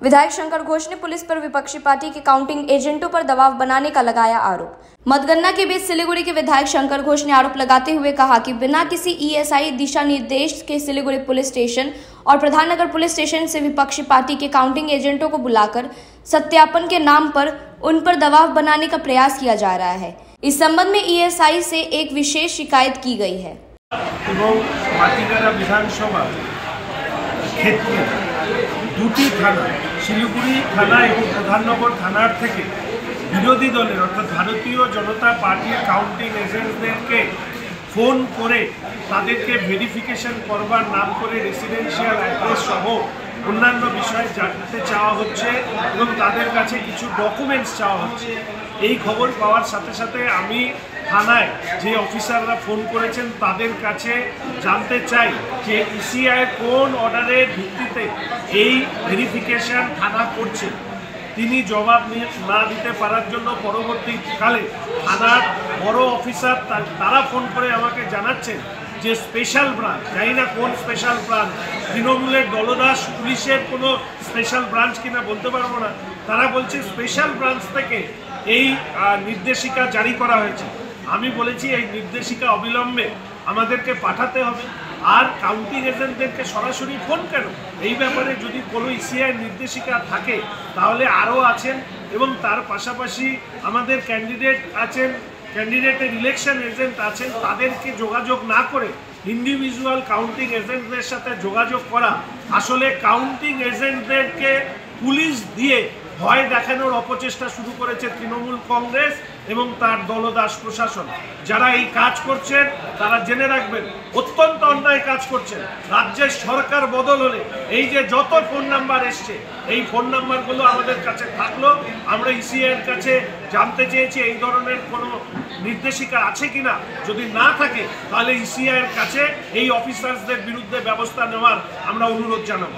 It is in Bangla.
विधायक शंकर घोष ने पुलिस पर विपक्षी पार्टी के काउंटिंग एजेंटों पर दबाव बनाने का लगाया आरोप। मतगणना के बीच सिलीगुड़ी के विधायक शंकर घोष ने आरोप लगाते हुए कहा कि बिना किसी ईएसआई दिशा निर्देश के सिलीगुड़ी पुलिस स्टेशन और प्रधाननगर पुलिस स्टेशन से विपक्षी पार्टी के काउंटिंग एजेंटों को बुलाकर सत्यापन के नाम पर उन पर दबाव बनाने का प्रयास किया जा रहा है। इस संबंध में ईएसआई से एक विशेष शिकायत की गई है। দুটি থানা শিলিগুড়ি থানা এবং প্রধাননগর থানার থেকে বিরোধী দলের অর্থাৎ ভারতীয় জনতা পার্টির কাউন্টিং এজেন্টদেরকে ফোন করে তাদেরকে ভেরিফিকেশন করবার নাম করে রেসিডেন্সিয়াল অ্যাড্রেস সহ অন্যান্য বিষয়ে জানতে চাওয়া হচ্ছে এবং তাদের কাছে কিছু ডকুমেন্টস চাওয়া হচ্ছে। এই খবর পাওয়ার সাথে সাথে আমি থানায় যে অফিসাররা ফোন করেছেন তাদের কাছে জানতে চাই যে ইসিআই কোন অর্ডারের ভিত্তিতে এই ভেরিফিকেশন থানা করছে। তিনি জবাব না দিতে পারার জন্য পরবর্তীকালে থানার বড় অফিসার তারা ফোন করে আমাকে জানাচ্ছেন যে স্পেশাল ব্রাঞ্চ, জানি না কোন স্পেশাল ব্রাঞ্চ, তৃণমূলের দলদাস পুলিশের কোনো স্পেশাল ব্রাঞ্চ কিনা বলতে পারবো না, তারা বলছে স্পেশাল ব্রাঞ্চ থেকে এই নির্দেশিকা জারি করা হয়েছে। আমি বলেছি এই নির্দেশিকা অবিলম্বে আমাদেরকে পাঠাতে হবে। আর কাউন্টিং এজেন্টদেরকে সরাসরি ফোন কেন? এই ব্যাপারে যদি কোনো ইসিআই নির্দেশিকা থাকে তাহলে আরও আছেন এবং তার পাশাপাশি আমাদের ক্যান্ডিডেট আছেন, ক্যান্ডিডেটের ইলেকশন এজেন্ট আছেন, তাদেরকে যোগাযোগ না করে ইন্ডিভিজুয়াল কাউন্টিং এজেন্টদের সাথে যোগাযোগ করা আসলে কাউন্টিং এজেন্টদেরকে পুলিশ দিয়ে ভয় দেখানোর অপচেষ্টা শুরু করেছে তৃণমূল কংগ্রেস এবং তার দলদাস প্রশাসন। যারা এই কাজ করছেন তারা জেনে রাখবেন অত্যন্ত অন্যায় কাজ করছেন। রাজ্যের সরকার বদল হলে এই যে যত ফোন নাম্বার এসছে এই ফোন নাম্বারগুলো আমাদের কাছে থাকলো। আমরা ইসিআইয়ের কাছে জানতে চেয়েছি এই ধরনের কোনো নির্দেশিকা আছে কিনা, যদি না থাকে তাহলে ইসিআইয়ের কাছে এই অফিসার্সদের বিরুদ্ধে ব্যবস্থা নেওয়ার আমরা অনুরোধ জানাবো।